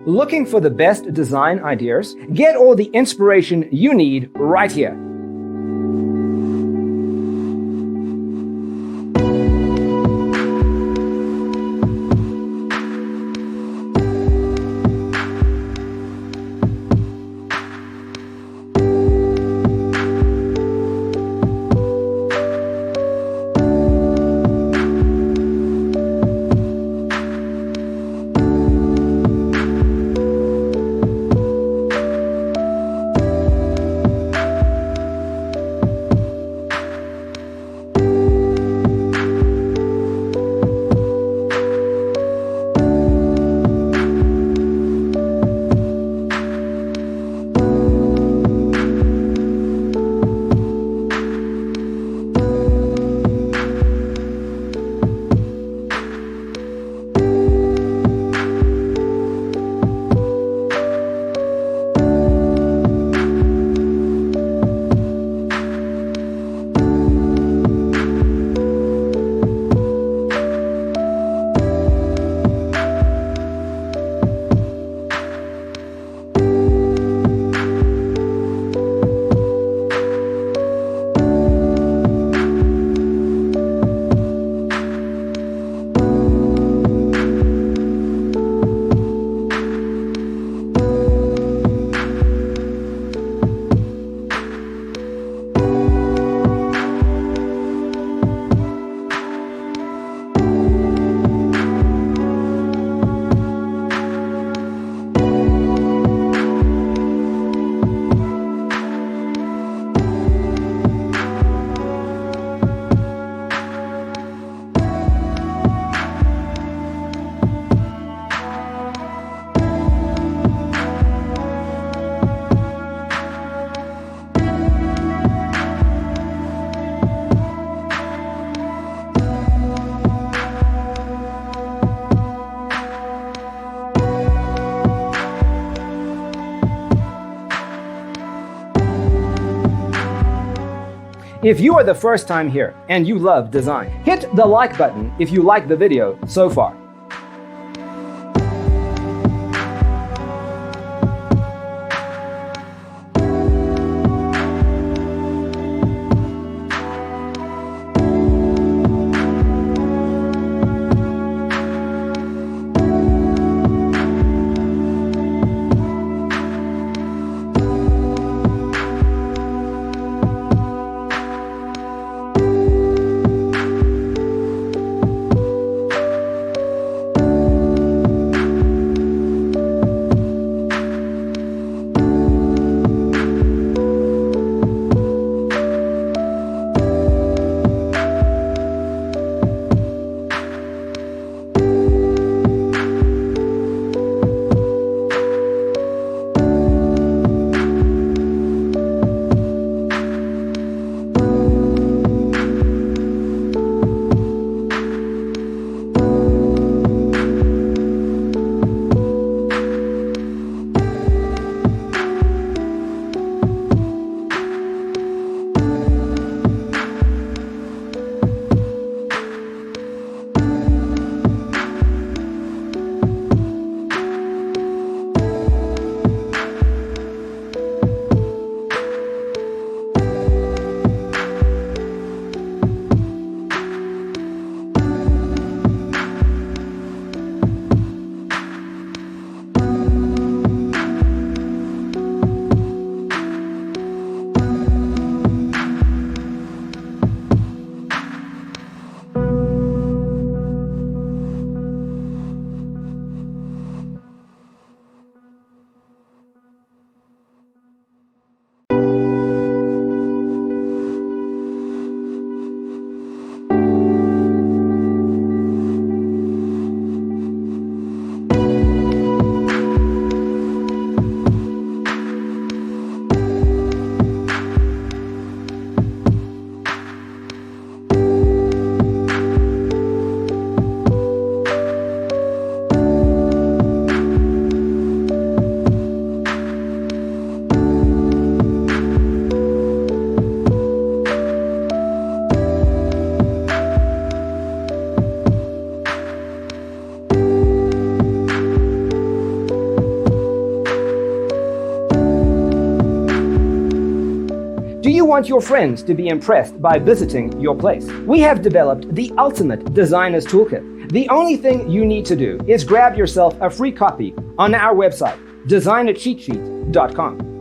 Looking for the best design ideas? Get all the inspiration you need right here. If you are the first time here and you love design, hit the like button if you like the video so far. want your friends to be impressed by visiting your place. We have developed the ultimate designer's toolkit. The only thing you need to do is grab yourself a free copy on our website, designercheatsheet.com.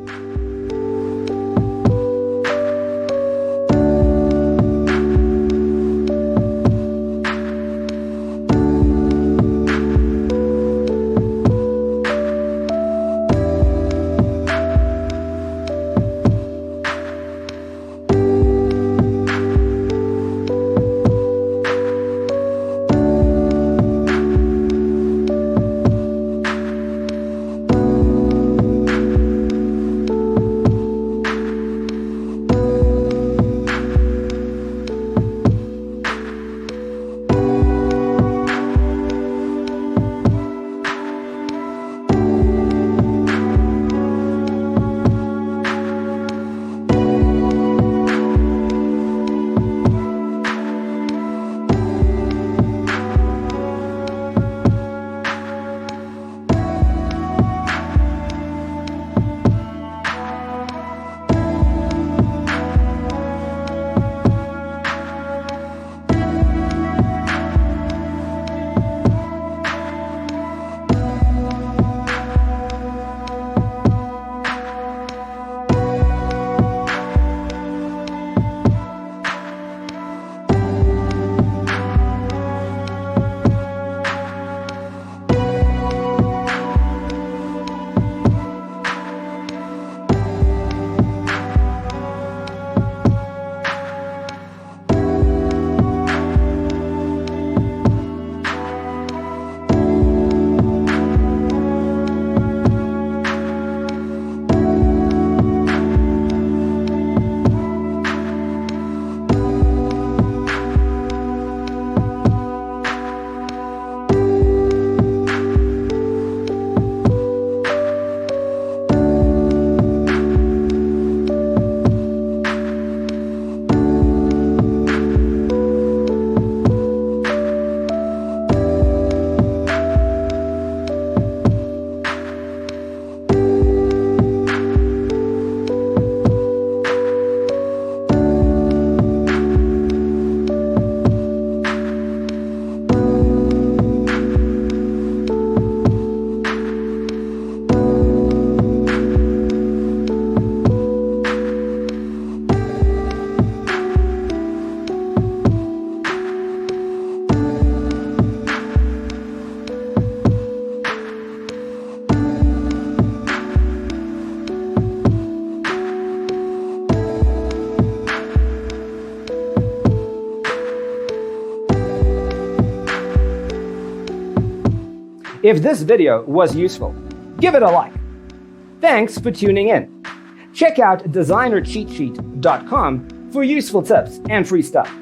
If this video was useful, give it a like. Thanks for tuning in. Check out designercheatsheet.com for useful tips and free stuff.